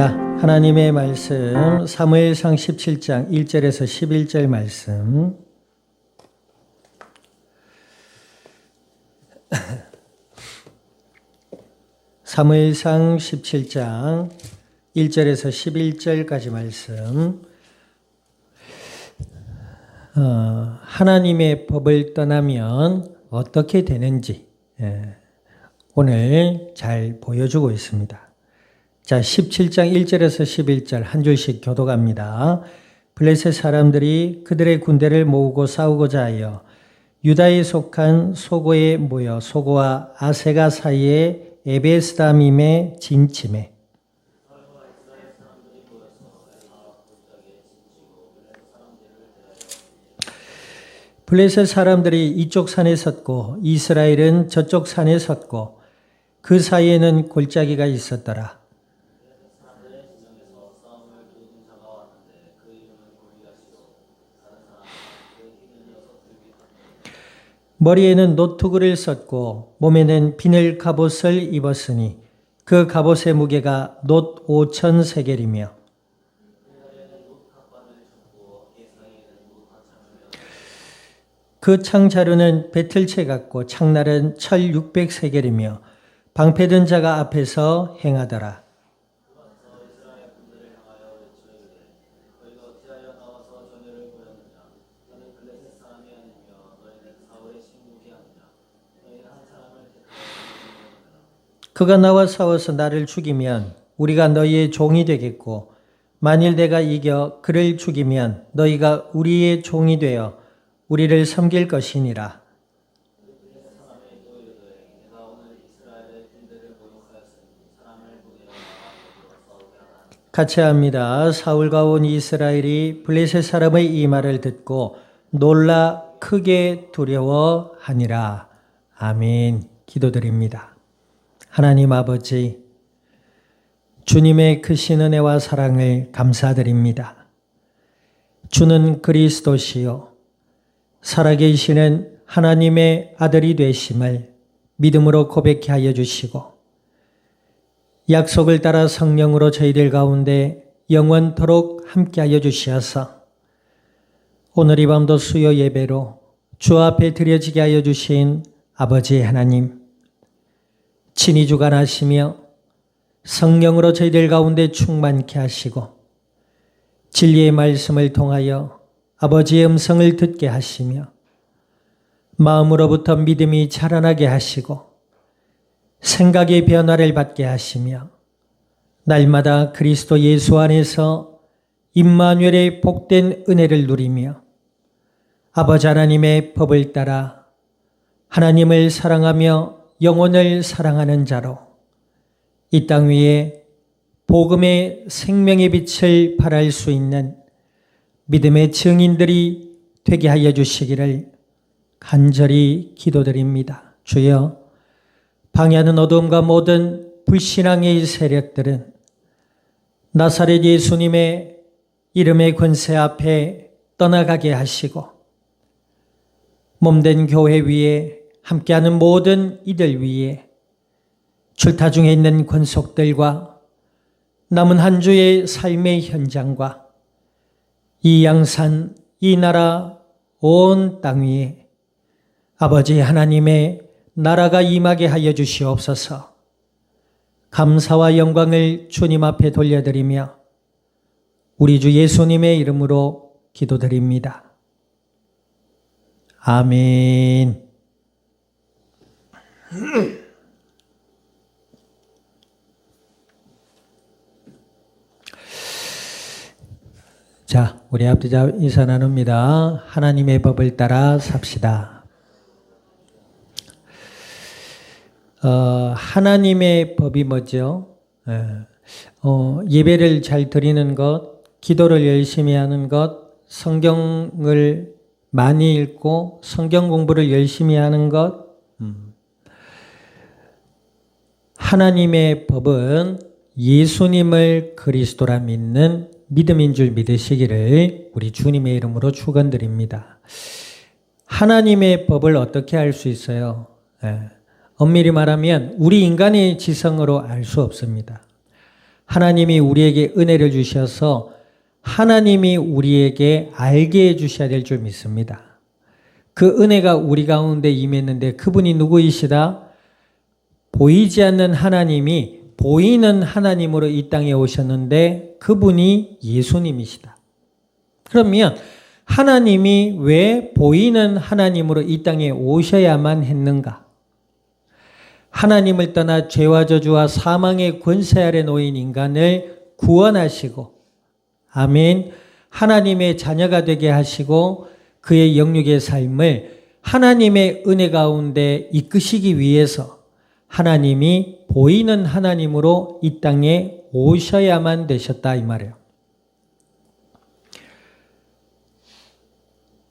자, 하나님의 말씀 사무엘상 17장 1절에서 11절 말씀. 사무엘상 17장 1절에서 11절까지 말씀. 하나님의 법을 떠나면 어떻게 되는지 오늘 잘 보여주고 있습니다. 자, 17장 1절에서 11절 한 줄씩 교독합니다. 블레셋 사람들이 그들의 군대를 모으고 싸우고자 하여 유다에 속한 소고에 모여 소고와 아세가 사이에 에베스다밈에 진침해. 블레셋 사람들이 이쪽 산에 섰고 이스라엘은 저쪽 산에 섰고 그 사이에는 골짜기가 있었더라. 머리에는 노투구를 썼고 몸에는 비늘 갑옷을 입었으니 그 갑옷의 무게가 놋 5천 세겔이며 그 창자루는 배틀채 같고 창날은 철 600세겔이며 방패든 자가 앞에서 행하더라. 그가 나와 싸워서 나를 죽이면 우리가 너희의 종이 되겠고 만일 내가 이겨 그를 죽이면 너희가 우리의 종이 되어 우리를 섬길 것이니라. 같이 합니다. 사울과 온 이스라엘이 블레셋 사람의 이 말을 듣고 놀라 크게 두려워하니라. 아멘. 기도드립니다. 하나님 아버지, 주님의 크신 은혜와 사랑을 감사드립니다. 주는 그리스도시요 살아계시는 하나님의 아들이 되심을 믿음으로 고백케 하여 주시고 약속을 따라 성령으로 저희들 가운데 영원토록 함께하여 주시어서 오늘 이 밤도 수요 예배로 주 앞에 드려지게 하여 주신 아버지 하나님, 친히 주관하시며 성령으로 저희들 가운데 충만케 하시고 진리의 말씀을 통하여 아버지의 음성을 듣게 하시며 마음으로부터 믿음이 자라나게 하시고 생각의 변화를 받게 하시며 날마다 그리스도 예수 안에서 임마누엘의 복된 은혜를 누리며 아버지 하나님의 법을 따라 하나님을 사랑하며 영혼을 사랑하는 자로 이 땅 위에 복음의 생명의 빛을 발할 수 있는 믿음의 증인들이 되게 하여 주시기를 간절히 기도드립니다. 주여, 방해하는 어둠과 모든 불신앙의 세력들은 나사렛 예수님의 이름의 권세 앞에 떠나가게 하시고 몸된 교회 위에 함께하는 모든 이들 위에 출타 중에 있는 권속들과 남은 한 주의 삶의 현장과 이 양산, 이 나라, 온 땅 위에 아버지 하나님의 나라가 임하게 하여 주시옵소서. 감사와 영광을 주님 앞에 돌려드리며 우리 주 예수님의 이름으로 기도드립니다. 아멘. 자, 우리 앞뒤자 인사 나눕니다. 하나님의 법을 따라 삽시다. 하나님의 법이 뭐죠? 예배를 잘 드리는 것, 기도를 열심히 하는 것, 성경을 많이 읽고 성경 공부를 열심히 하는 것. 하나님의 법은 예수님을 그리스도라 믿는 믿음인 줄 믿으시기를 우리 주님의 이름으로 축원드립니다. 하나님의 법을 어떻게 알 수 있어요? 엄밀히 말하면 우리 인간의 지성으로 알 수 없습니다. 하나님이 우리에게 은혜를 주셔서 하나님이 우리에게 알게 해주셔야 될 줄 믿습니다. 그 은혜가 우리 가운데 임했는데 그분이 누구이시다? 보이지 않는 하나님이 보이는 하나님으로 이 땅에 오셨는데 그분이 예수님이시다. 그러면 하나님이 왜 보이는 하나님으로 이 땅에 오셔야만 했는가? 하나님을 떠나 죄와 저주와 사망의 권세 아래 놓인 인간을 구원하시고 아멘. 하나님의 자녀가 되게 하시고 그의 영육의 삶을 하나님의 은혜 가운데 이끄시기 위해서 하나님이 보이는 하나님으로 이 땅에 오셔야만 되셨다 이 말이에요.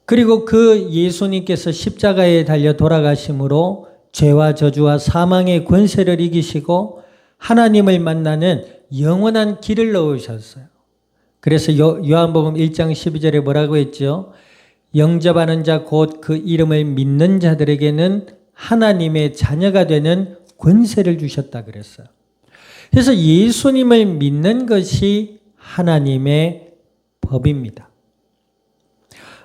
그리고 그 예수님께서 십자가에 달려 돌아가심으로 죄와 저주와 사망의 권세를 이기시고 하나님을 만나는 영원한 길을 넣으셨어요. 그래서 요한복음 1장 12절에 뭐라고 했죠? 영접하는 자 곧 그 이름을 믿는 자들에게는 하나님의 자녀가 되는 권세를 주셨다 그랬어요. 그래서 예수님을 믿는 것이 하나님의 법입니다.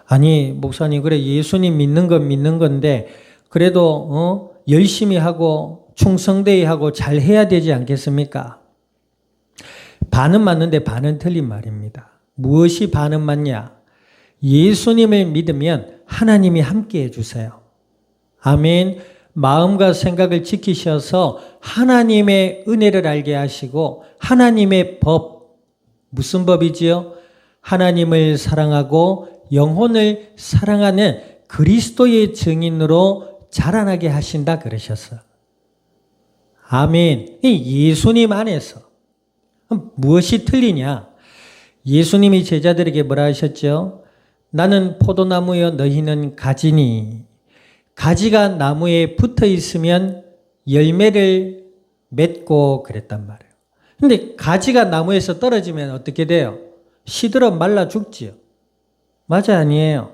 아니 목사님 그래 예수님 믿는 건 믿는 건데 그래도 열심히 하고 충성되이 하고 잘 해야 되지 않겠습니까? 반은 맞는데 반은 틀린 말입니다. 무엇이 반은 맞냐? 예수님을 믿으면 하나님이 함께 해주세요. 아멘. 마음과 생각을 지키셔서 하나님의 은혜를 알게 하시고 하나님의 법, 무슨 법이지요? 하나님을 사랑하고 영혼을 사랑하는 그리스도의 증인으로 자라나게 하신다 그러셨어요. 아멘. 이 예수님 안에서 무엇이 틀리냐? 예수님이 제자들에게 뭐라 하셨죠? 나는 포도나무여 너희는 가지니 가지가 나무에 붙어 있으면 열매를 맺고 그랬단 말이에요. 근데 가지가 나무에서 떨어지면 어떻게 돼요? 시들어 말라 죽지요. 맞아 아니에요?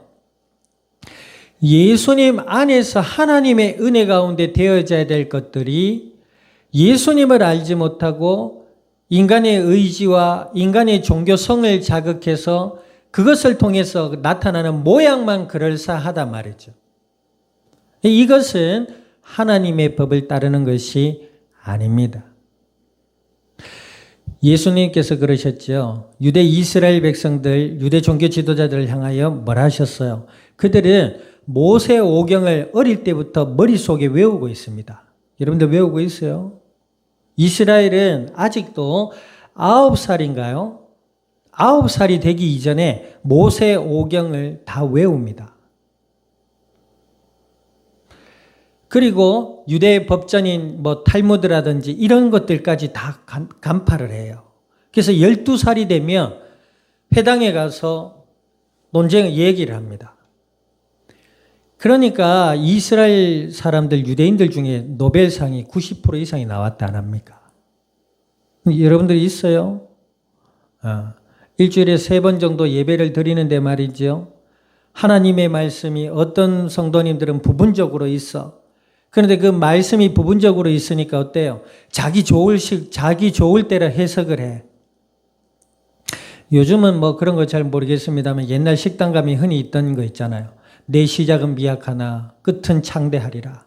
예수님 안에서 하나님의 은혜 가운데 되어져야 될 것들이 예수님을 알지 못하고 인간의 의지와 인간의 종교성을 자극해서 그것을 통해서 나타나는 모양만 그럴싸하단 말이죠. 이것은 하나님의 법을 따르는 것이 아닙니다. 예수님께서 그러셨죠. 유대 이스라엘 백성들, 유대 종교 지도자들을 향하여 뭐라 하셨어요? 그들은 모세 오경을 어릴 때부터 머릿속에 외우고 있습니다. 여러분들 외우고 있어요? 이스라엘은 아직도 9살인가요? 9살이 되기 이전에 모세 오경을 다 외웁니다. 그리고 유대 법전인 탈무드라든지 이런 것들까지 다 간파를 해요. 그래서 12살이 되면 회당에 가서 논쟁 얘기를 합니다. 그러니까 이스라엘 사람들, 유대인들 중에 노벨상이 90% 이상이 나왔다 안 합니까? 여러분들이 있어요? 일주일에 3번 정도 예배를 드리는데 말이죠. 하나님의 말씀이 어떤 성도님들은 부분적으로 있어. 그런데 그 말씀이 부분적으로 있으니까 어때요? 자기 좋을 때라 해석을 해. 요즘은 그런 거 잘 모르겠습니다만 옛날 식당 가면 흔히 있던 거 있잖아요. 내 시작은 미약하나 끝은 창대하리라.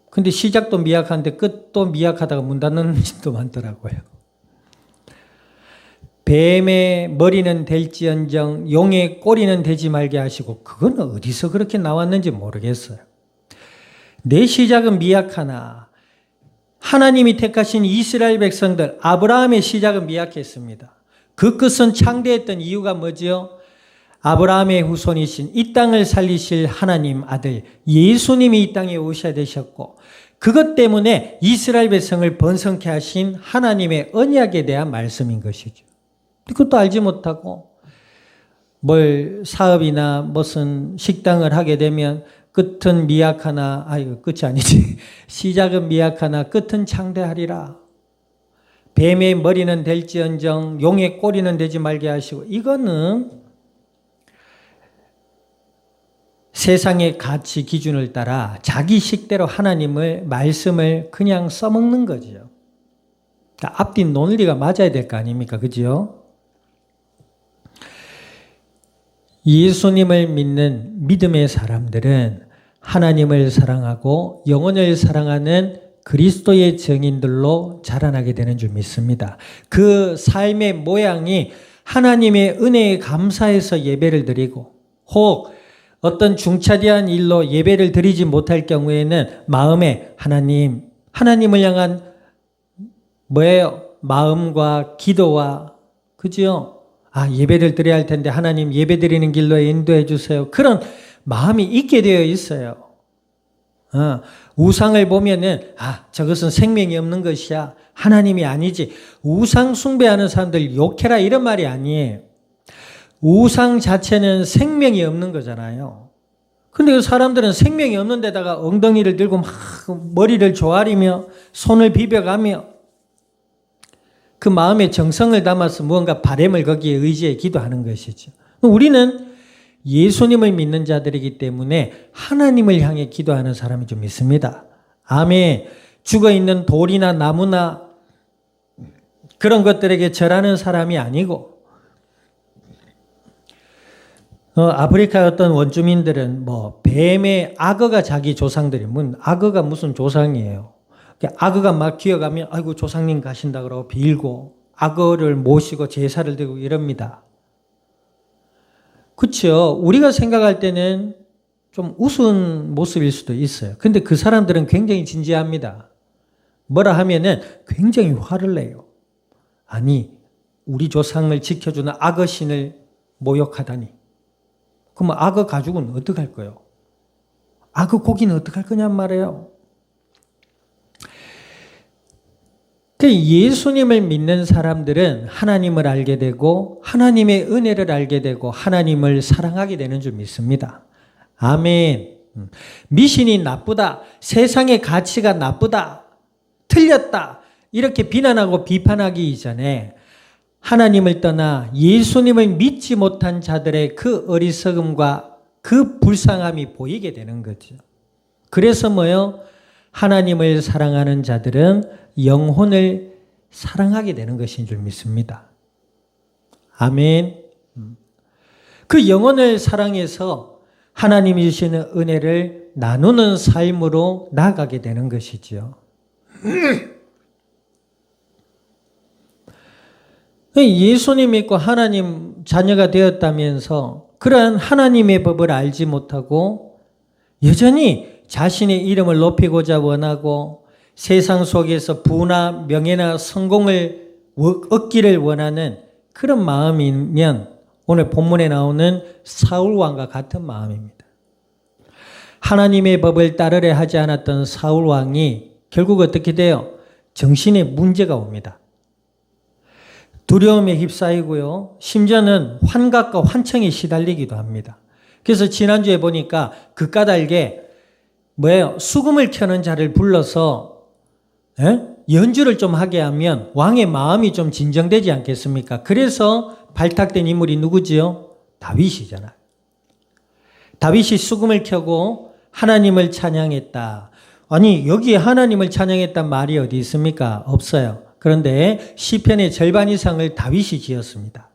근데 시작도 미약한데 끝도 미약하다가 문 닫는 집도 많더라고요. 뱀의 머리는 될지언정 용의 꼬리는 되지 말게 하시고 그건 어디서 그렇게 나왔는지 모르겠어요. 내 시작은 미약하나 하나님이 택하신 이스라엘 백성들 아브라함의 시작은 미약했습니다. 그 끝은 창대했던 이유가 뭐지요? 아브라함의 후손이신 이 땅을 살리실 하나님 아들 예수님이 이 땅에 오셔야 되셨고 그것 때문에 이스라엘 백성을 번성케 하신 하나님의 언약에 대한 말씀인 것이죠. 그것도 알지 못하고 사업이나 무슨 식당을 하게 되면 끝은 미약하나 끝이 아니지. 시작은 미약하나 끝은 창대하리라. 뱀의 머리는 될지언정 용의 꼬리는 되지 말게 하시고 이거는 세상의 가치 기준을 따라 자기 식대로 하나님을 말씀을 그냥 써먹는 거죠. 그러니까 앞뒤 논리가 맞아야 될 거 아닙니까? 그죠? 예수님을 믿는 믿음의 사람들은 하나님을 사랑하고 영혼을 사랑하는 그리스도의 증인들로 자라나게 되는 줄 믿습니다. 그 삶의 모양이 하나님의 은혜에 감사해서 예배를 드리고 혹 어떤 중차대한 일로 예배를 드리지 못할 경우에는 마음에 하나님을 향한 뭐예요? 마음과 기도와 그죠? 예배를 드려야 할 텐데 하나님 예배 드리는 길로 인도해 주세요. 그런 마음이 있게 되어 있어요. 우상을 보면은 저것은 생명이 없는 것이야. 하나님이 아니지. 우상 숭배하는 사람들 욕해라 이런 말이 아니에요. 우상 자체는 생명이 없는 거잖아요. 근데 그 사람들은 생명이 없는 데다가 엉덩이를 들고 막 머리를 조아리며 손을 비벼가며 그 마음에 정성을 담아서 무언가 바람을 거기에 의지해 기도하는 것이죠. 우리는 예수님을 믿는 자들이기 때문에 하나님을 향해 기도하는 사람이 좀 있습니다. 아멘. 죽어있는 돌이나 나무나 그런 것들에게 절하는 사람이 아니고 아프리카 어떤 원주민들은 뱀의 악어가 자기 조상들이 악어가 무슨 조상이에요. 악어가 막 기어가면 아이고 조상님 가신다 그러고 빌고 악어를 모시고 제사를 드리고 이럽니다. 그렇죠. 우리가 생각할 때는 좀 우스운 모습일 수도 있어요. 근데 그 사람들은 굉장히 진지합니다. 뭐라 하면은 굉장히 화를 내요. 아니 우리 조상을 지켜주는 악어신을 모욕하다니. 그럼 악어 가죽은 어떡할 거예요? 악어 고기는 어떡할 거냔 말이에요. 예수님을 믿는 사람들은 하나님을 알게 되고 하나님의 은혜를 알게 되고 하나님을 사랑하게 되는 줄 믿습니다. 아멘. 미신이 나쁘다. 세상의 가치가 나쁘다. 틀렸다. 이렇게 비난하고 비판하기 이전에 하나님을 떠나 예수님을 믿지 못한 자들의 그 어리석음과 그 불쌍함이 보이게 되는 거죠. 그래서 뭐요? 하나님을 사랑하는 자들은 영혼을 사랑하게 되는 것인 줄 믿습니다. 아멘. 그 영혼을 사랑해서 하나님이 주시는 은혜를 나누는 삶으로 나아가게 되는 것이죠. 예수님 믿고 하나님 자녀가 되었다면서 그러한 하나님의 법을 알지 못하고 여전히 자신의 이름을 높이고자 원하고 세상 속에서 부나 명예나 성공을 얻기를 원하는 그런 마음이면 오늘 본문에 나오는 사울왕과 같은 마음입니다. 하나님의 법을 따르려 하지 않았던 사울왕이 결국 어떻게 돼요? 정신에 문제가 옵니다. 두려움에 휩싸이고요. 심지어는 환각과 환청에 시달리기도 합니다. 그래서 지난주에 보니까 그 까닭에 수금을 켜는 자를 불러서 연주를 좀 하게 하면 왕의 마음이 좀 진정되지 않겠습니까? 그래서 발탁된 인물이 누구지요? 다윗이잖아요. 다윗이 수금을 켜고 하나님을 찬양했다. 아니 여기에 하나님을 찬양했단 말이 어디 있습니까? 없어요. 그런데 시편의 절반 이상을 다윗이 지었습니다.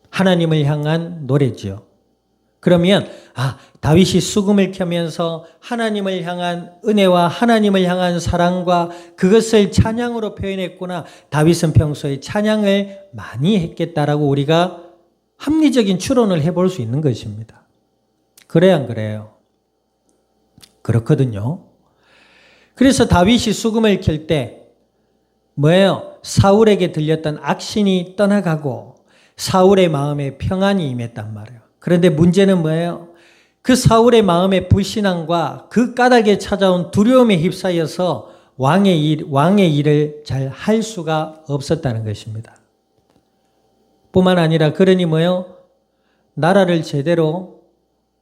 하나님을 향한 노래지요. 그러면 다윗이 수금을 켜면서 하나님을 향한 은혜와 하나님을 향한 사랑과 그것을 찬양으로 표현했구나. 다윗은 평소에 찬양을 많이 했겠다라고 우리가 합리적인 추론을 해볼 수 있는 것입니다. 그래야 안 그래요? 그렇거든요. 그래서 다윗이 수금을 켤 때 사울에게 들렸던 악신이 떠나가고 사울의 마음에 평안이 임했단 말이에요. 그런데 문제는 뭐예요? 그 사울의 마음의 불신앙과 그 까닭에 찾아온 두려움에 휩싸여서 왕의 일을 잘 할 수가 없었다는 것입니다. 뿐만 아니라 그러니 나라를 제대로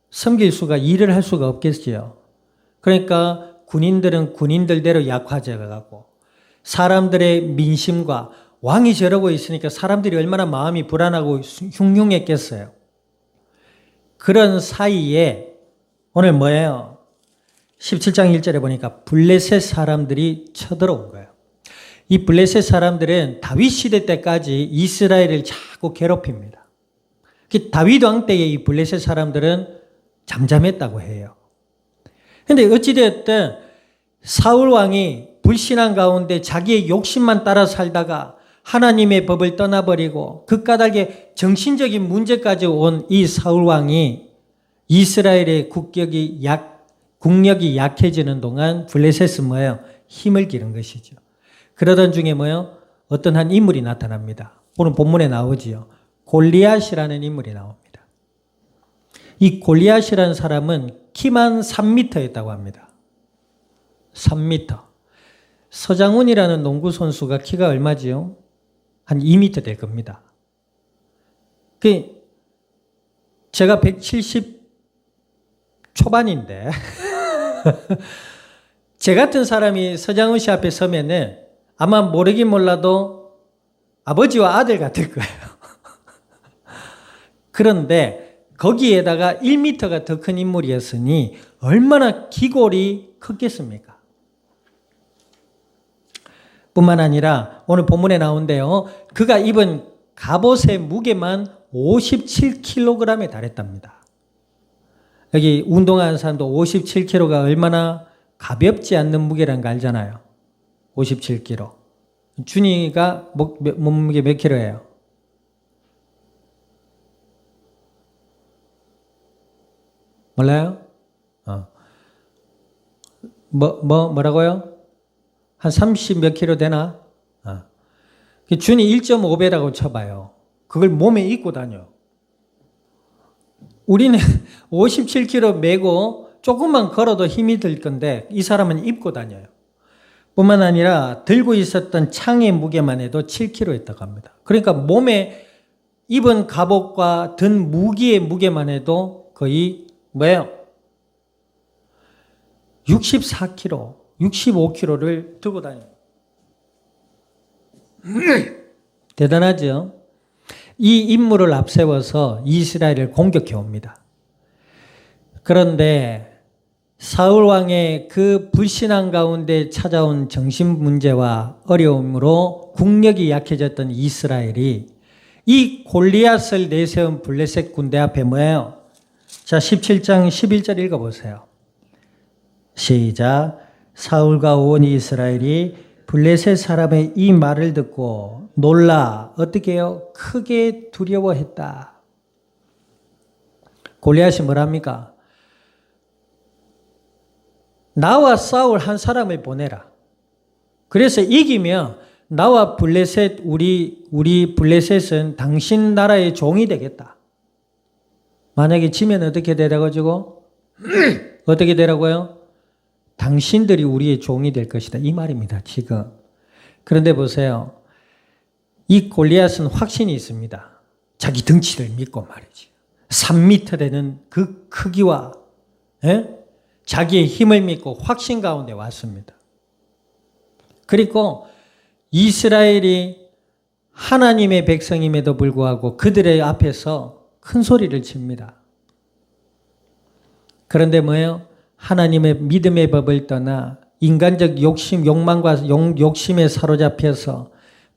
섬길 수가 일을 할 수가 없겠지요. 그러니까 군인들은 군인들대로 약화되어 가고 사람들의 민심과 왕이 저러고 있으니까 사람들이 얼마나 마음이 불안하고 흉흉했겠어요. 그런 사이에 오늘 17장 1절에 보니까 블레셋 사람들이 쳐들어온 거예요. 이 블레셋 사람들은 다윗 시대 때까지 이스라엘을 자꾸 괴롭힙니다. 다윗 왕 때의 이 블레셋 사람들은 잠잠했다고 해요. 그런데 어찌되었든 사울 왕이 불신한 가운데 자기의 욕심만 따라 살다가 하나님의 법을 떠나버리고 그 까닭에 정신적인 문제까지 온 이 사울 왕이 이스라엘의 국력이 약해지는 동안 블레셋은 뭐예요? 힘을 기른 것이죠. 그러던 중에 뭐예요? 어떤 한 인물이 나타납니다. 오늘 본문에 나오지요. 골리앗이라는 인물이 나옵니다. 이 골리앗이라는 사람은 키만 3m였다고 합니다. 3m. 서장훈이라는 농구 선수가 키가 얼마지요? 한 2m 될 겁니다. 제가 170 초반인데 제 같은 사람이 서장훈 씨 앞에 서면은 아마 모르긴 몰라도 아버지와 아들 같을 거예요. 그런데 거기에다가 1m가 더 큰 인물이었으니 얼마나 기골이 컸겠습니까? 뿐만 아니라 오늘 본문에 나온대요. 그가 입은 갑옷의 무게만 57kg에 달했답니다. 여기 운동하는 사람도 57kg가 얼마나 가볍지 않는 무게라는 거 알잖아요. 57kg. 준이가 몸무게 몇 킬로예요? 몰라요? 뭐라고요? 한 30 몇 킬로 되나? 준이 1.5배라고 쳐봐요. 그걸 몸에 입고 다녀. 우리는 57kg 메고 조금만 걸어도 힘이 들 건데 이 사람은 입고 다녀요. 뿐만 아니라 들고 있었던 창의 무게만 해도 7kg였다고 합니다. 그러니까 몸에 입은 갑옷과 든 무기의 무게만 해도 거의 뭐예요? 64kg, 65kg를 들고 다녀요. 대단하죠? 이 인물을 앞세워서 이스라엘을 공격해 옵니다. 그런데 사울 왕의 그 불신앙 가운데 찾아온 정신 문제와 어려움으로 국력이 약해졌던 이스라엘이 이 골리앗을 내세운 블레셋 군대 앞에 뭐예요? 자, 17장 11절 읽어보세요. 시작. 사울과 온 이스라엘이 블레셋 사람의 이 말을 듣고 놀라 어떻게 해요? 크게 두려워했다. 골리앗이 뭐랍니까? 나와 싸울 한 사람을 보내라. 그래서 이기면 나와 블레셋 우리 블레셋은 당신 나라의 종이 되겠다. 만약에 지면 어떻게 되라고지고? 어떻게 되라고요? 당신들이 우리의 종이 될 것이다. 이 말입니다. 지금. 그런데 보세요. 이 골리앗은 확신이 있습니다. 자기 덩치를 믿고 말이지. 3m 되는 그 크기와 자기의 힘을 믿고 확신 가운데 왔습니다. 그리고 이스라엘이 하나님의 백성임에도 불구하고 그들의 앞에서 큰 소리를 칩니다. 그런데 뭐예요? 하나님의 믿음의 법을 떠나 인간적 욕망과 욕심에 사로잡혀서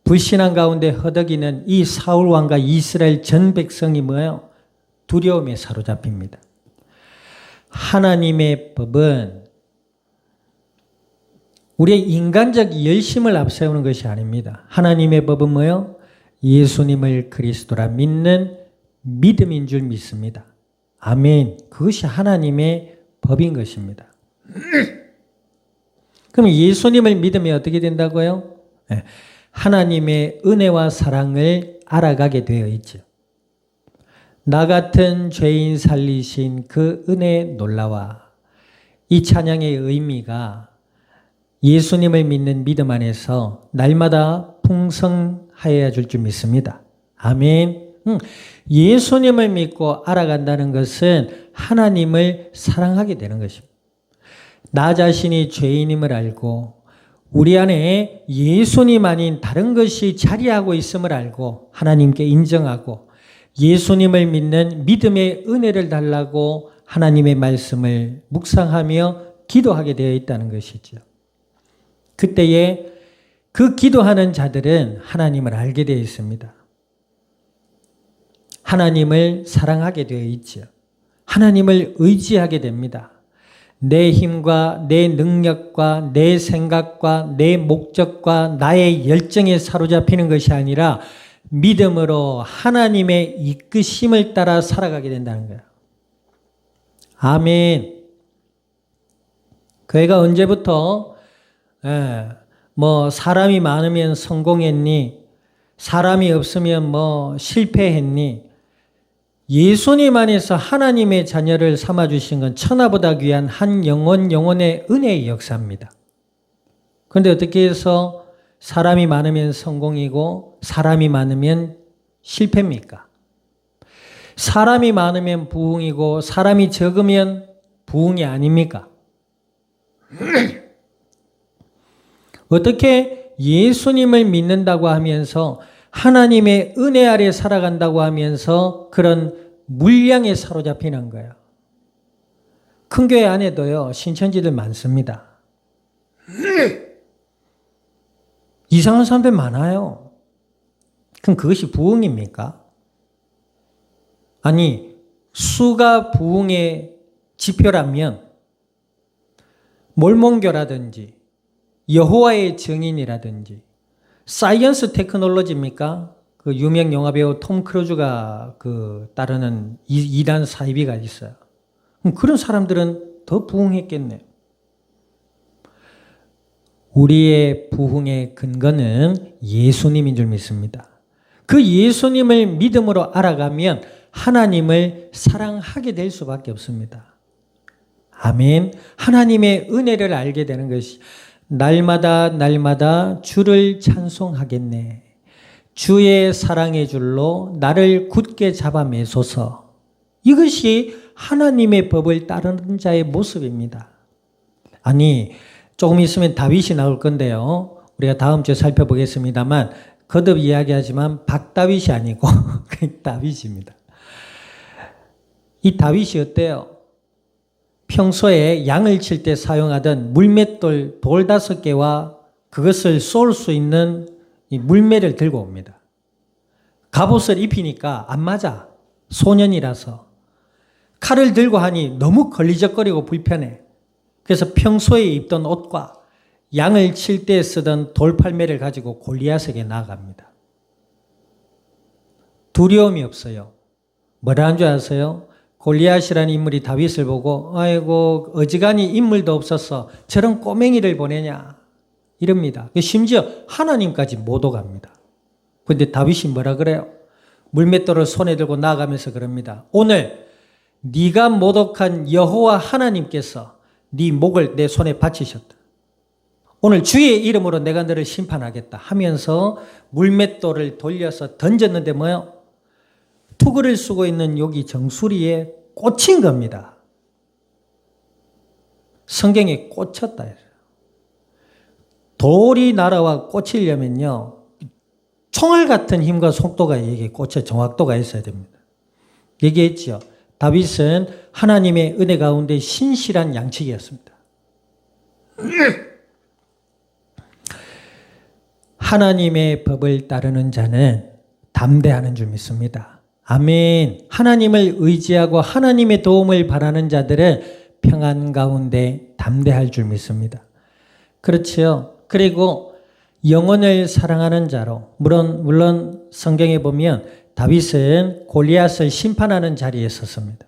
불신앙 가운데 허덕이는 이 사울 왕과 이스라엘 전 백성이 뭐예요? 두려움에 사로잡힙니다. 하나님의 법은 우리의 인간적 열심을 앞세우는 것이 아닙니다. 하나님의 법은 뭐예요? 예수님을 그리스도라 믿는 믿음인 줄 믿습니다. 아멘. 그것이 하나님의 법인 것입니다. 그럼 예수님을 믿으면 어떻게 된다고요? 하나님의 은혜와 사랑을 알아가게 되어 있죠. 나 같은 죄인 살리신 그 은혜의 놀라와 이 찬양의 의미가 예수님을 믿는 믿음 안에서 날마다 풍성하여야 줄 줄 믿습니다. 아멘. 예수님을 믿고 알아간다는 것은 하나님을 사랑하게 되는 것입니다. 나 자신이 죄인임을 알고 우리 안에 예수님 아닌 다른 것이 자리하고 있음을 알고 하나님께 인정하고 예수님을 믿는 믿음의 은혜를 달라고 하나님의 말씀을 묵상하며 기도하게 되어 있다는 것이죠. 그때에 그 기도하는 자들은 하나님을 알게 되어 있습니다. 하나님을 사랑하게 되어 있죠. 하나님을 의지하게 됩니다. 내 힘과 내 능력과 내 생각과 내 목적과 나의 열정에 사로잡히는 것이 아니라 믿음으로 하나님의 이끄심을 따라 살아가게 된다는 거예요. 아멘. 교회가 언제부터 사람이 많으면 성공했니? 사람이 없으면 실패했니? 예수님 안에서 하나님의 자녀를 삼아주신 건 천하보다 귀한 한 영혼의 은혜의 역사입니다. 그런데 어떻게 해서 사람이 많으면 성공이고 사람이 많으면 실패입니까? 사람이 많으면 부흥이고 사람이 적으면 부흥이 아닙니까? 어떻게 예수님을 믿는다고 하면서 하나님의 은혜 아래 살아간다고 하면서 그런 물량에 사로잡히는 거예요. 큰 교회 안에도요, 신천지들 많습니다. 이상한 사람들 많아요. 그럼 그것이 부흥입니까? 아니, 수가 부흥의 지표라면 몰몬교라든지 여호와의 증인이라든지 사이언스 테크놀로지입니까? 그 유명 영화배우 톰 크루즈가 따르는 2단 사이비가 있어요. 그럼 그런 사람들은 더 부흥했겠네요. 우리의 부흥의 근거는 예수님인 줄 믿습니다. 그 예수님을 믿음으로 알아가면 하나님을 사랑하게 될 수밖에 없습니다. 아멘. 하나님의 은혜를 알게 되는 것이 날마다 주를 찬송하겠네. 주의 사랑의 줄로 나를 굳게 잡아매소서. 이것이 하나님의 법을 따르는 자의 모습입니다. 아니, 조금 있으면 다윗이 나올 건데요. 우리가 다음 주에 살펴보겠습니다만 거듭 이야기하지만 박다윗이 아니고 다윗입니다. 이 다윗이 어때요? 평소에 양을 칠 때 사용하던 물맷돌 돌 5개와 그것을 쏠 수 있는 이 물매를 들고 옵니다. 갑옷을 입히니까 안 맞아. 소년이라서. 칼을 들고 하니 너무 걸리적거리고 불편해. 그래서 평소에 입던 옷과 양을 칠 때 쓰던 돌팔매를 가지고 골리앗에게 나아갑니다. 두려움이 없어요. 뭐라는 줄 아세요? 골리앗이라는 인물이 다윗을 보고 아이고 어지간히 인물도 없어서 저런 꼬맹이를 보내냐 이럽니다. 심지어 하나님까지 못 오갑니다. 그런데 다윗이 뭐라 그래요? 물맷돌을 손에 들고 나아가면서 그럽니다. 오늘 네가 모독한 여호와 하나님께서 네 목을 내 손에 바치셨다. 오늘 주의 이름으로 내가 너를 심판하겠다 하면서 물맷돌을 돌려서 던졌는데 뭐요? 투구를 쓰고 있는 여기 정수리에 꽂힌 겁니다. 성경에 꽂혔다 해요. 돌이 날아와 꽂히려면요, 총알 같은 힘과 속도가 이게 꽂혀 정확도가 있어야 됩니다. 얘기했죠. 다윗은 하나님의 은혜 가운데 신실한 양치기였습니다. 하나님의 법을 따르는 자는 담대하는 줄 믿습니다. 아멘. 하나님을 의지하고 하나님의 도움을 바라는 자들은 평안 가운데 담대할 줄 믿습니다. 그렇지요. 그리고 영혼을 사랑하는 자로, 물론 성경에 보면 다윗은 골리앗을 심판하는 자리에 섰습니다.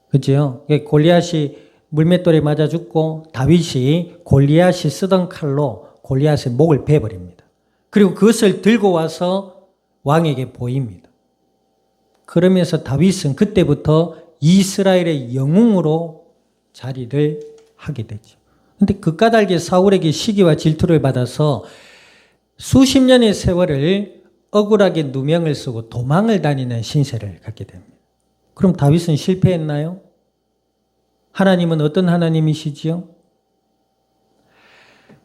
그렇죠? 골리앗이 물맷돌에 맞아 죽고 다윗이 골리앗이 쓰던 칼로 골리앗의 목을 베버립니다. 그리고 그것을 들고 와서 왕에게 보입니다. 그러면서 다윗은 그때부터 이스라엘의 영웅으로 자리를 하게 되죠. 그런데 그 까닭에 사울에게 시기와 질투를 받아서 수십 년의 세월을 억울하게 누명을 쓰고 도망을 다니는 신세를 갖게 됩니다. 그럼 다윗은 실패했나요? 하나님은 어떤 하나님이시지요?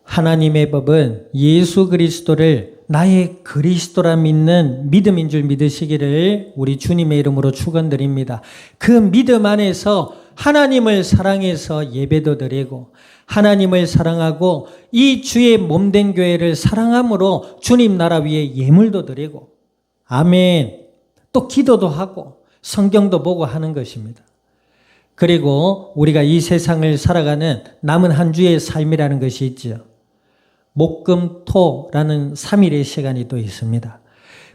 하나님의 법은 예수 그리스도를 나의 그리스도라 믿는 믿음인 줄 믿으시기를 우리 주님의 이름으로 축원드립니다. 그 믿음 안에서 하나님을 사랑해서 예배도 드리고 하나님을 사랑하고 이 주의 몸된 교회를 사랑함으로 주님 나라 위에 예물도 드리고, 아멘, 또 기도도 하고 성경도 보고 하는 것입니다. 그리고 우리가 이 세상을 살아가는 남은 한 주의 삶이라는 것이 있죠. 목금토라는 3일의 시간이 또 있습니다.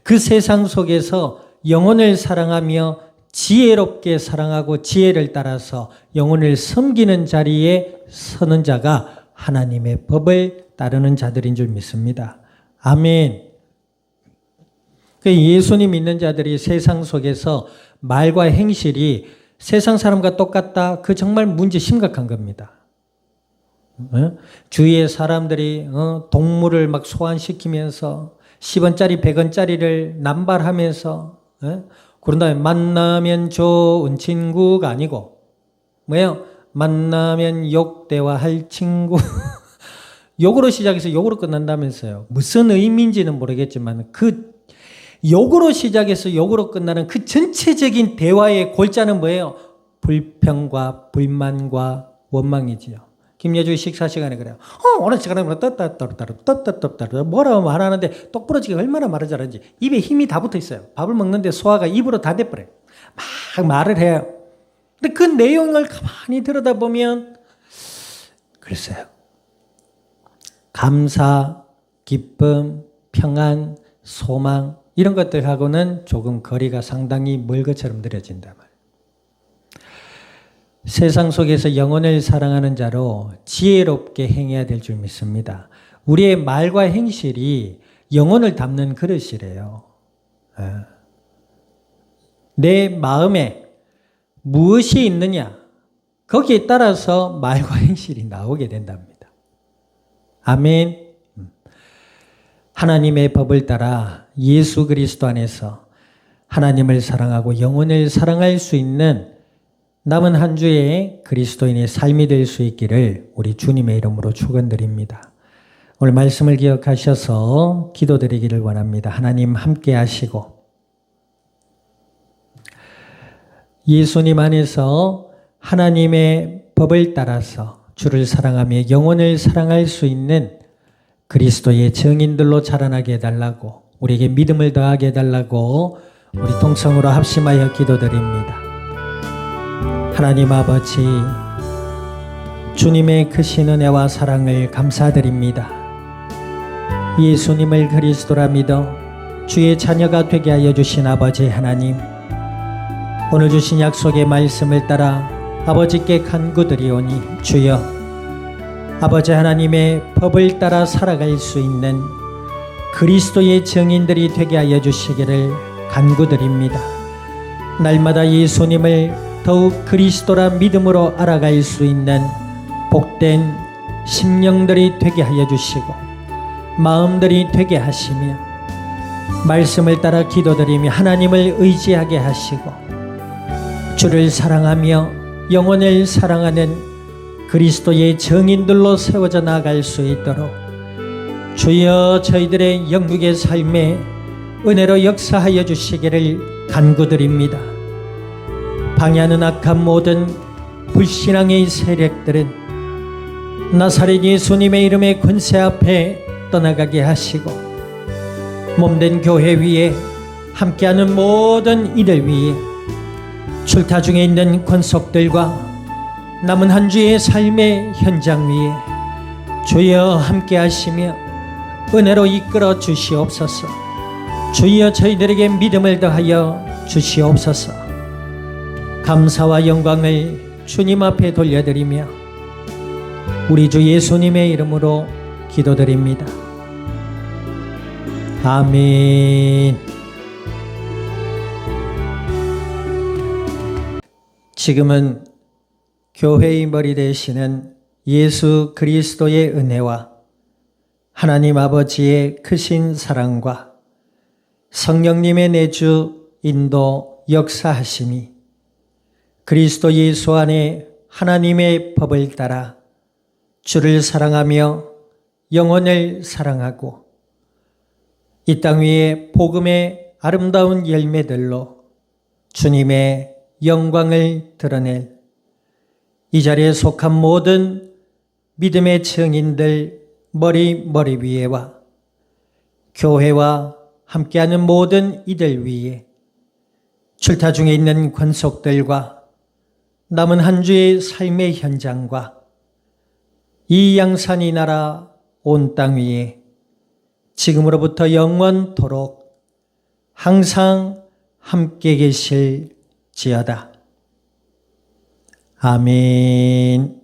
그 세상 속에서 영혼을 사랑하며 지혜롭게 사랑하고 지혜를 따라서 영혼을 섬기는 자리에 서는 자가 하나님의 법을 따르는 자들인 줄 믿습니다. 아멘. 예수님 믿는 자들이 세상 속에서 말과 행실이 세상 사람과 똑같다. 그 정말 문제 심각한 겁니다. 주위의 사람들이 동물을 막 소환시키면서 10원짜리 100원짜리를 남발하면서 그런 다음에 만나면 좋은 친구가 아니고 뭐예요? 만나면 욕 대화할 친구. 욕으로 시작해서 욕으로 끝난다면서요. 무슨 의미인지는 모르겠지만 그 욕으로 시작해서 욕으로 끝나는 그 전체적인 대화의 골자는 뭐예요? 불평과 불만과 원망이지요. 김여주 식사 시간에 그래요. 오늘 시간에 뭐라고 말하는데 똑부러지게 얼마나 말을 잘하는지 입에 힘이 다 붙어 있어요. 밥을 먹는데 소화가 입으로 다 돼버려요. 막 말을 해요. 근데 그 내용을 가만히 들여다보면 글쎄요. 감사, 기쁨, 평안, 소망 이런 것들하고는 조금 거리가 상당히 멀 것처럼 느껴진단 말이에요. 세상 속에서 영혼을 사랑하는 자로 지혜롭게 행해야 될 줄 믿습니다. 우리의 말과 행실이 영혼을 담는 그릇이래요. 내 마음에 무엇이 있느냐 거기에 따라서 말과 행실이 나오게 된답니다. 아멘. 하나님의 법을 따라 예수 그리스도 안에서 하나님을 사랑하고 영혼을 사랑할 수 있는 남은 한 주의 그리스도인의 삶이 될 수 있기를 우리 주님의 이름으로 축원드립니다. 오늘 말씀을 기억하셔서 기도드리기를 원합니다. 하나님 함께 하시고 예수님 안에서 하나님의 법을 따라서 주를 사랑하며 영혼을 사랑할 수 있는 그리스도의 증인들로 자라나게 해달라고 우리에게 믿음을 더하게 해달라고 우리 통성으로 합심하여 기도드립니다. 하나님 아버지 주님의 크신 은혜와 사랑을 감사드립니다. 예수님을 그리스도라 믿어 주의 자녀가 되게 하여 주신 아버지 하나님, 오늘 주신 약속의 말씀을 따라 아버지께 간구드리오니 주여 아버지 하나님의 법을 따라 살아갈 수 있는 그리스도의 증인들이 되게 하여 주시기를 간구드립니다. 날마다 예수님을 더욱 그리스도라 믿음으로 알아갈 수 있는 복된 심령들이 되게 하여 주시고 마음들이 되게 하시며 말씀을 따라 기도드리며 하나님을 의지하게 하시고 주를 사랑하며 영혼을 사랑하는 그리스도의 증인들로 세워져 나갈 수 있도록 주여 저희들의 영육의 삶에 은혜로 역사하여 주시기를 간구드립니다. 방해하는 악한 모든 불신앙의 세력들은 나사렛 예수님의 이름의 권세 앞에 떠나가게 하시고 몸된 교회 위에 함께하는 모든 이들 위에 출타 중에 있는 권속들과 남은 한 주의 삶의 현장 위에 주여 함께 하시며 은혜로 이끌어 주시옵소서. 주여 저희들에게 믿음을 더하여 주시옵소서. 감사와 영광을 주님 앞에 돌려드리며 우리 주 예수님의 이름으로 기도드립니다. 아멘. 지금은 교회의 머리 되시는 예수 그리스도의 은혜와 하나님 아버지의 크신 사랑과 성령님의 내주 인도 역사하심이 그리스도 예수 안에 하나님의 법을 따라 주를 사랑하며 영혼을 사랑하고 이 땅 위에 복음의 아름다운 열매들로 주님의 영광을 드러낼 이 자리에 속한 모든 믿음의 증인들 머리 위에와 교회와 함께하는 모든 이들 위에 출타 중에 있는 권속들과 남은 한 주의 삶의 현장과 이 양산이 나라 온 땅 위에 지금으로부터 영원토록 항상 함께 계실지어다. 아멘.